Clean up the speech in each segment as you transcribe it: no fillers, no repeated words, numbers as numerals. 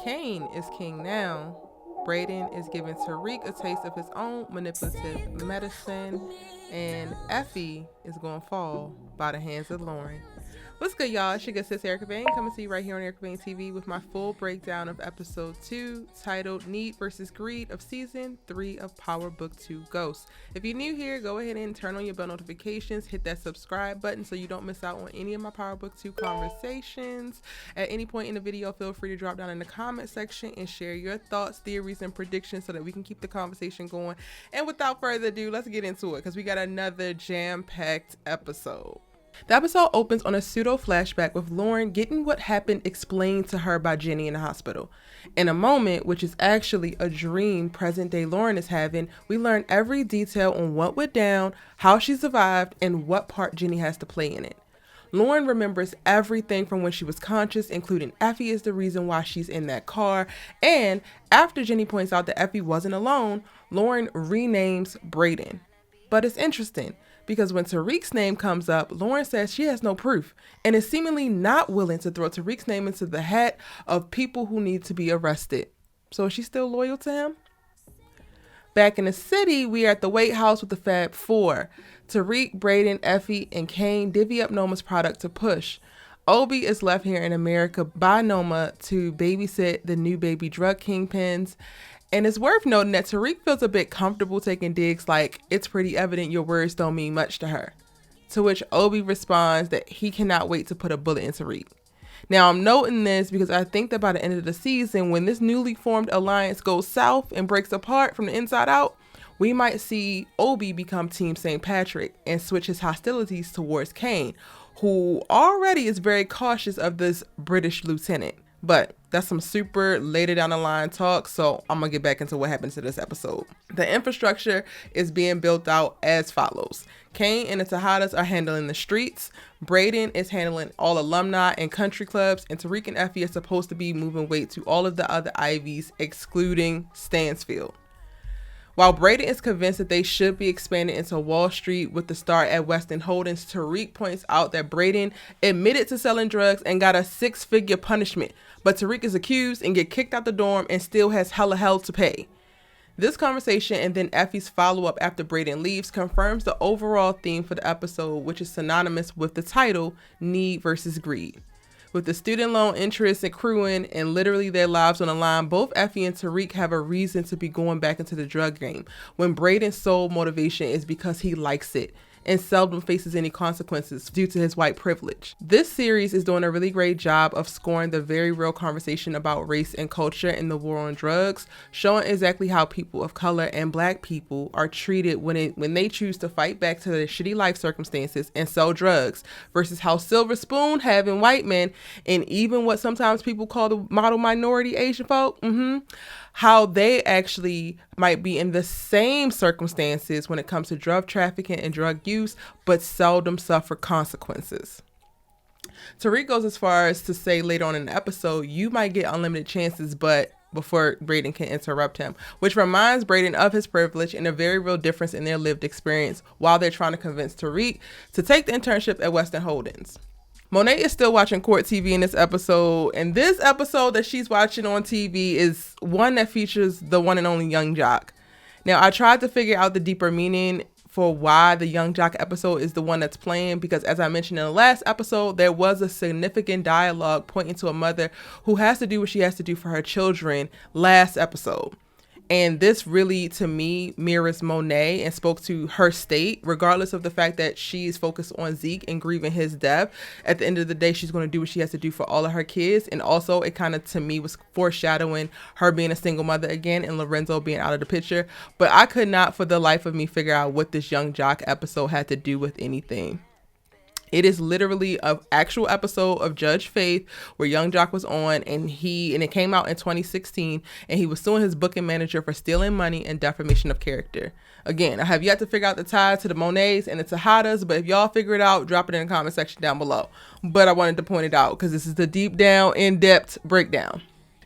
Kane is king now. Brayden is giving Tariq a taste of his own manipulative medicine. And EFFIE is going to fall by the hands of Lauren. What's good, y'all? It's your good sis Erica Bain coming to you right here on Erica Bain TV with my full breakdown of episode 2 titled Need versus Greed of season 3 of Power Book 2 Ghosts. If you're new here, go ahead and turn on your bell notifications, hit that subscribe button so you don't miss out on any of my Power Book 2 conversations. At any point in the video, feel free to drop down in the comment section and share your thoughts, theories, and predictions so that we can keep the conversation going. And without further ado, let's get into it because we got another jam-packed episode. The episode opens on a pseudo flashback with Lauren getting what happened explained to her by Gianni in the hospital. In a moment, which is actually a dream present day Lauren is having, we learn every detail on what went down, how she survived, and what part Gianni has to play in it. Lauren remembers everything from when she was conscious, including EFFIE is the reason why she's in that car. And after Gianni points out that EFFIE wasn't alone, Lauren renames Brayden. But it's interesting, because when Tariq's name comes up, Lauren says she has no proof and is seemingly not willing to throw Tariq's name into the hat of people who need to be arrested. So is she still loyal to him? Back in the city, we are at the White House with the Fab Four. Tariq, Brayden, EFFIE, and Kane divvy up Noma's product to push. Obi is left here in America by Noma to babysit the new baby drug kingpins. And it's worth noting that Tariq feels a bit comfortable taking digs like, it's pretty evident your words don't mean much to her. To which Obi responds that he cannot wait to put a bullet in Tariq. Now I'm noting this because I think that by the end of the season, when this newly formed alliance goes south and breaks apart from the inside out, we might see Obi become Team St. Patrick and switch his hostilities towards Kane, who already is very cautious of this British lieutenant. But that's some super later down the line talk, so I'm gonna get back into what happens to this episode. The infrastructure is being built out as follows. Kane and the Tejadas are handling the streets. Brayden is handling all alumni and country clubs, and Tariq and EFFIE are supposed to be moving weight to all of the other Ivies, excluding Stansfield. While Brayden is convinced that they should be expanded into Wall Street with the start at Weston Holdings, Tariq points out that Brayden admitted to selling drugs and got a 6-figure punishment, but Tariq is accused and get kicked out the dorm and still has hella hell to pay. This conversation and then EFFIE's follow-up after Brayden leaves confirms the overall theme for the episode, which is synonymous with the title, Need versus Greed. With the student loan interest accruing and literally their lives on the line, both EFFIE and Tariq have a reason to be going back into the drug game, when Brayden's sole motivation is because he likes it and seldom faces any consequences due to his white privilege. This series is doing a really great job of scoring the very real conversation about race and culture in the war on drugs, showing exactly how people of color and black people are treated when they choose to fight back to their shitty life circumstances and sell drugs, versus how silver spoon having white men and even what sometimes people call the model minority Asian folk, how they actually might be in the same circumstances when it comes to drug trafficking and drug use, but seldom suffer consequences. Tariq goes as far as to say later on in the episode, you might get unlimited chances, but before Brayden can interrupt him, which reminds Brayden of his privilege and a very real difference in their lived experience while they're trying to convince Tariq to take the internship at Weston Holdings. Monet is still watching court TV in this episode, and this episode that she's watching on TV is one that features the one and only Young Jock. Now, I tried to figure out the deeper meaning for why the Young Jock episode is the one that's playing, because as I mentioned in the last episode, there was a significant dialogue pointing to a mother who has to do what she has to do for her children last episode. And this really, to me, mirrors Monet and spoke to her state, regardless of the fact that she's focused on Zeke and grieving his death. At the end of the day, she's going to do what she has to do for all of her kids. And also, it kind of, to me, was foreshadowing her being a single mother again and Lorenzo being out of the picture. But I could not, for the life of me, figure out what this Young Jock episode had to do with anything. It is literally an actual episode of Judge Faith where Young Jock was on, and it came out in 2016, and he was suing his booking manager for stealing money and defamation of character. Again, I have yet to figure out the tie to the Monets and the Tejadas, but if y'all figure it out, drop it in the comment section down below. But I wanted to point it out because this is the deep down, in-depth breakdown.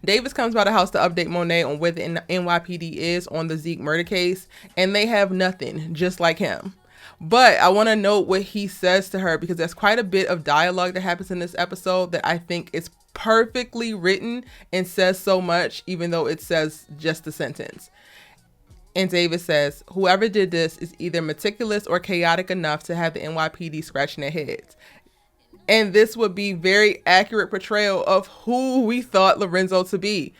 Davis comes by the house to update Monet on where the NYPD is on the Zeke murder case, and they have nothing, just like him. But I want to note what he says to her, because there's quite a bit of dialogue that happens in this episode that I think is perfectly written and says so much, even though it says just a sentence. And David says, whoever did this is either meticulous or chaotic enough to have the NYPD scratching their heads. And this would be very accurate portrayal of who we thought Lorenzo to be.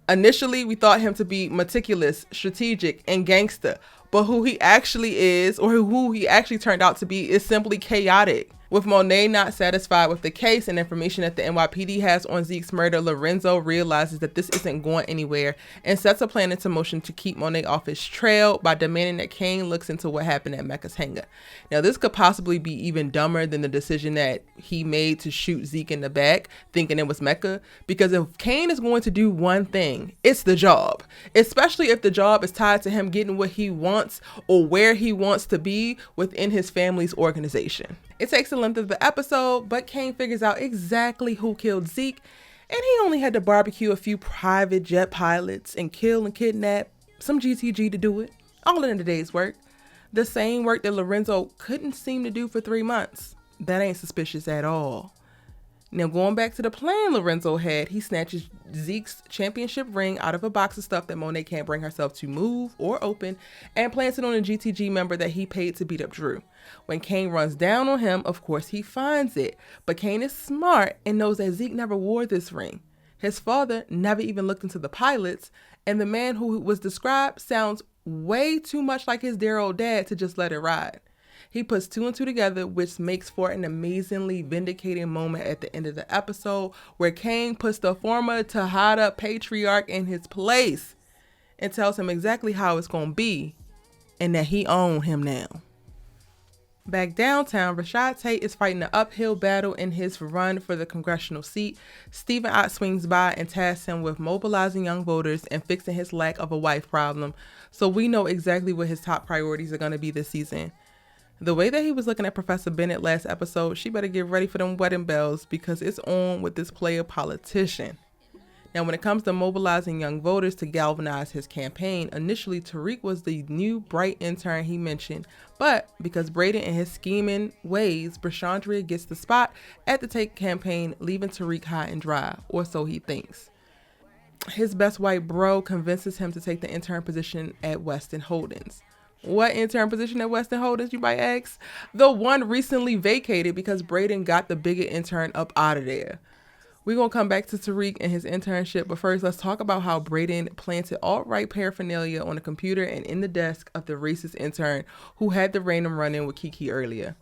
Initially, we thought him to be meticulous, strategic, and gangster. But who he actually is, or who he actually turned out to be, is simply chaotic. With Monet not satisfied with the case and information that the NYPD has on Zeke's murder, Lorenzo realizes that this isn't going anywhere and sets a plan into motion to keep Monet off his trail by demanding that Kane looks into what happened at Mecca's hangar. Now, this could possibly be even dumber than the decision that he made to shoot Zeke in the back, thinking it was Mecca, because if Kane is going to do one thing, it's the job, especially if the job is tied to him getting what he wants or where he wants to be within his family's organization. It takes the length of the episode, but Kane figures out exactly who killed Zeke, and he only had to barbecue a few private jet pilots and kill and kidnap some GTG to do it, all in a day's work. The same work that Lorenzo couldn't seem to do for 3 months. That ain't suspicious at all. Now, going back to the plan Lorenzo had, he snatches Zeke's championship ring out of a box of stuff that Monet can't bring herself to move or open and plants it on a GTG member that he paid to beat up Drew. When Kane runs down on him, of course, he finds it. But Kane is smart and knows that Zeke never wore this ring. His father never even looked into the pilots, and the man who was described sounds way too much like his dear old dad to just let it ride. He puts 2 and 2 together, which makes for an amazingly vindicating moment at the end of the episode where Kane puts the former Tejada patriarch in his place and tells him exactly how it's going to be and that he owns him now. Back downtown, Rashad Tate is fighting an uphill battle in his run for the congressional seat. Stephen Ott swings by and tasks him with mobilizing young voters and fixing his lack of a wife problem, so we know exactly what his top priorities are going to be this season. The way that he was looking at Professor Bennett last episode, she better get ready for them wedding bells because it's on with this player politician. Now, when it comes to mobilizing young voters to galvanize his campaign, initially Tariq was the new bright intern he mentioned, but because Brayden and his scheming ways, Brashandria gets the spot at the Tate campaign, leaving Tariq high and dry, or so he thinks. His best white bro convinces him to take the intern position at Weston Holdings. What intern position at Weston Holdings, you might ask? The one recently vacated because Brayden got the bigger intern up out of there. We're going to come back to Tariq and his internship, but first let's talk about how Brayden planted alt-right paraphernalia on the computer and in the desk of the racist intern who had the random run-in with Kiki earlier.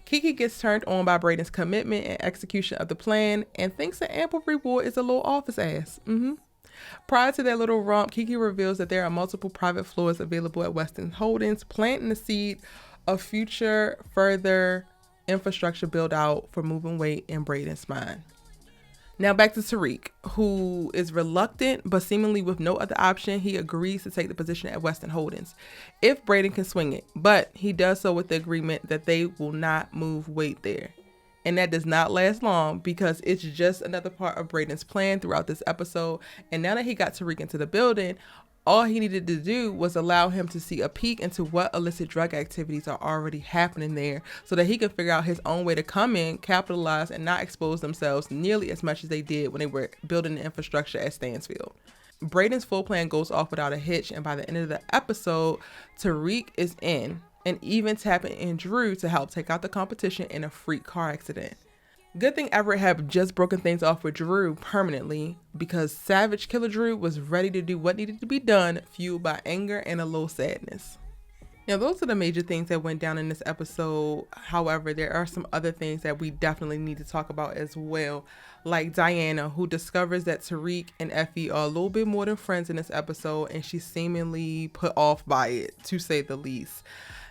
Kiki gets turned on by Brayden's commitment and execution of the plan and thinks the ample reward is a little off his ass. Prior to that little romp, Kiki reveals that there are multiple private floors available at Weston Holdings, planting the seed of future further infrastructure build out for moving weight in Brayden's mind. Now back to Tariq, who is reluctant, but seemingly with no other option, he agrees to take the position at Weston Holdings if Brayden can swing it, but he does so with the agreement that they will not move weight there. And that does not last long because it's just another part of Brayden's plan throughout this episode. And now that he got Tariq into the building, all he needed to do was allow him to see a peek into what illicit drug activities are already happening there so that he could figure out his own way to come in, capitalize, and not expose themselves nearly as much as they did when they were building the infrastructure at Stansfield. Brayden's full plan goes off without a hitch, and by the end of the episode, Tariq is in and even tapping in Drew to help take out the competition in a freak car accident. Good thing Everett had just broken things off with Drew permanently because Savage Killer Drew was ready to do what needed to be done, fueled by anger and a little sadness. Now, those are the major things that went down in this episode. However, there are some other things that we definitely need to talk about as well, like Diana, who discovers that Tariq and Effie are a little bit more than friends in this episode, and she's seemingly put off by it, to say the least.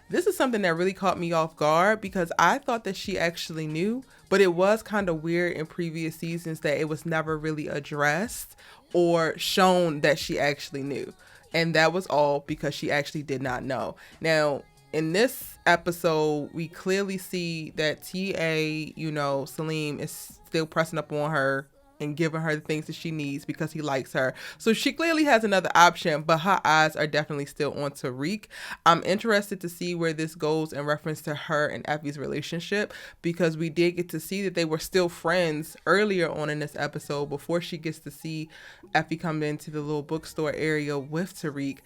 This is something that really caught me off guard because I thought that she actually knew, but it was kind of weird in previous seasons that it was never really addressed or shown that she actually knew. And that was all because she actually did not know. Now, in this episode, we clearly see that TA, Salim is still pressing up on her and giving her the things that she needs because he likes her. So she clearly has another option, but her eyes are definitely still on Tariq. I'm interested to see where this goes in reference to her and Effie's relationship, because we did get to see that they were still friends earlier on in this episode before she gets to see Effie come into the little bookstore area with Tariq.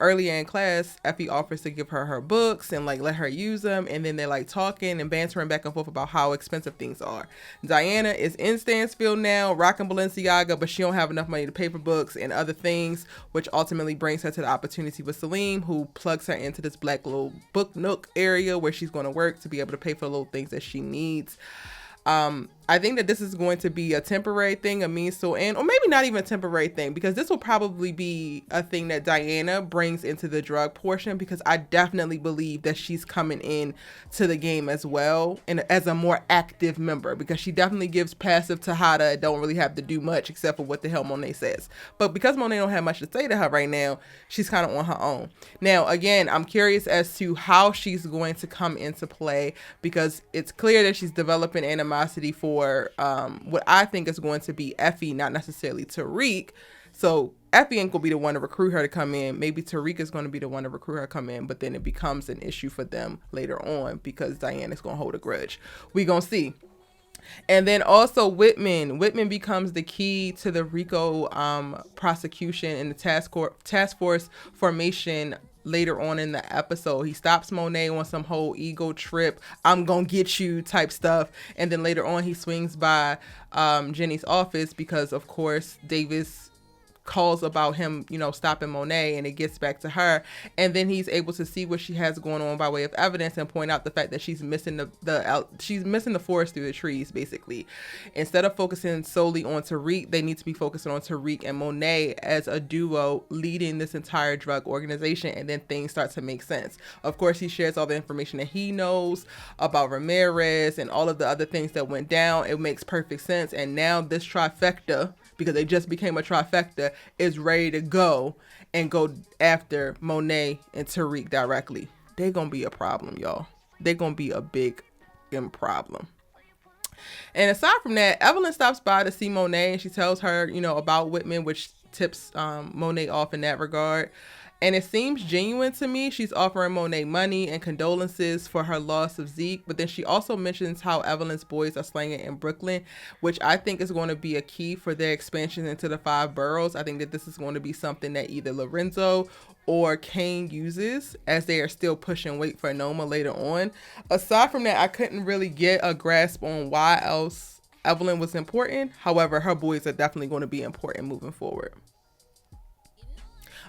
Earlier in class, Effie offers to give her books and like let her use them, and then they're like talking and bantering back and forth about how expensive things are. Diana is in Stansfield now, rocking Balenciaga, but she don't have enough money to pay for books and other things, which ultimately brings her to the opportunity with Salim, who plugs her into this black little book nook area where she's going to work to be able to pay for little things that she needs. I think that this is going to be a temporary thing, a means to end, or maybe not even a temporary thing, because this will probably be a thing that Diana brings into the drug portion, because I definitely believe that she's coming in to the game as well, and as a more active member, because she definitely gives passive Tejada, don't really have to do much except for what the hell Monet says. But because Monet don't have much to say to her right now, she's kind of on her own. Now, again, I'm curious as to how she's going to come into play, because it's clear that she's developing animosity for what I think is going to be Effie, not necessarily Tariq. So Effie ain't gonna be the one to recruit her to come in. Maybe Tariq is going to be the one to recruit her to come in, but then it becomes an issue for them later on because Diana's gonna hold a grudge. We gonna see. And then also Whitman becomes the key to the RICO prosecution and the task force formation later on in the episode. He stops Monet on some whole ego trip, I'm gonna get you type stuff, and then later on he swings by Jenny's office because of course Davis calls about him, stopping Monet, and it gets back to her, and then he's able to see what she has going on by way of evidence and point out the fact that she's missing the forest through the trees. Basically, instead of focusing solely on Tariq, they need to be focusing on Tariq and Monet as a duo leading this entire drug organization, and then things start to make sense. Of course, he shares all the information that he knows about Ramirez and all of the other things that went down. It makes perfect sense, and now this trifecta, because they just became a trifecta, is ready to go and go after Monet and Tariq directly. They're gonna be a problem, y'all. They're gonna be a big problem. And aside from that, Evelyn stops by to see Monet, and she tells her, about Whitman, which tips Monet off in that regard. And it seems genuine to me. She's offering Monet money and condolences for her loss of Zeke. But then she also mentions how Evelyn's boys are slanging in Brooklyn, which I think is going to be a key for their expansion into the 5 boroughs. I think that this is going to be something that either Lorenzo or Kane uses as they are still pushing weight for Noma later on. Aside from that, I couldn't really get a grasp on why else Evelyn was important. However, her boys are definitely going to be important moving forward.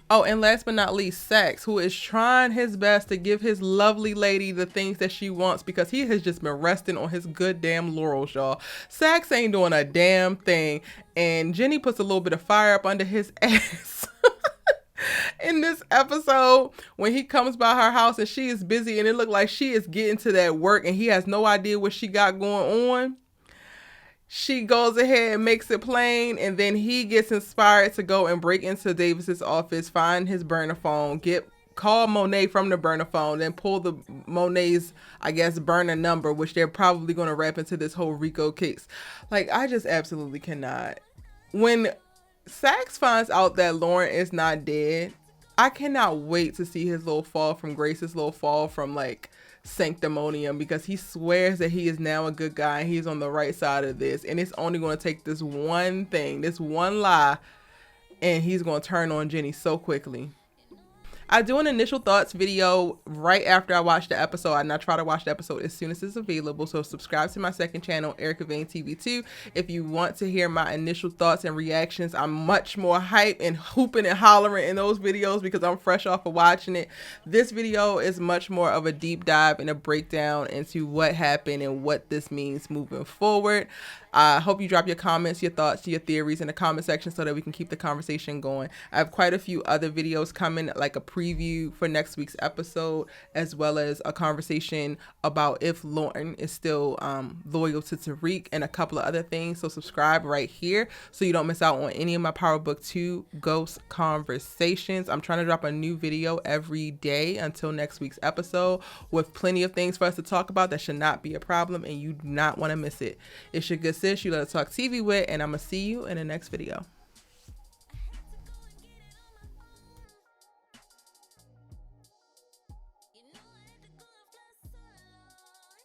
Oh, and last but not least, Saxe, who is trying his best to give his lovely lady the things that she wants, because he has just been resting on his good damn laurels, y'all. Saxe ain't doing a damn thing, and Jenny puts a little bit of fire up under his ass in this episode when he comes by her house and she is busy, and it looked like she is getting to that work and he has no idea what she got going on. She goes ahead and makes it plain, and then he gets inspired to go and break into Davis's office, find his burner phone, call Monet from the burner phone, then pull the Monet's, burner number, which they're probably going to wrap into this whole RICO case. Like, I just absolutely cannot. When Saxe finds out that Lauren is not dead, I cannot wait to see his little fall from grace, his little fall from sanctimonium, because he swears that he is now a good guy and he's on the right side of this, and it's only going to take this one thing, this one lie, and he's going to turn on Jenny so quickly. I do an initial thoughts video right after I watch the episode, and I try to watch the episode as soon as it's available. So subscribe to my second channel, Erica Vane TV 2, if you want to hear my initial thoughts and reactions. I'm much more hype and hooping and hollering in those videos because I'm fresh off of watching it. This video is much more of a deep dive and a breakdown into what happened and what this means moving forward. I hope you drop your comments, your thoughts, your theories in the comment section so that we can keep the conversation going. I have quite a few other videos coming, like a preview for next week's episode, as well as a conversation about if Lauren is still loyal to Tariq and a couple of other things. So subscribe right here so you don't miss out on any of my Power Book 2 Ghost conversations. I'm trying to drop a new video every day until next week's episode with plenty of things for us to talk about. That should not be a problem, and you do not want to miss it. It's your good sis, you Let Her Talk TV with, and I'm going to see you in the next video.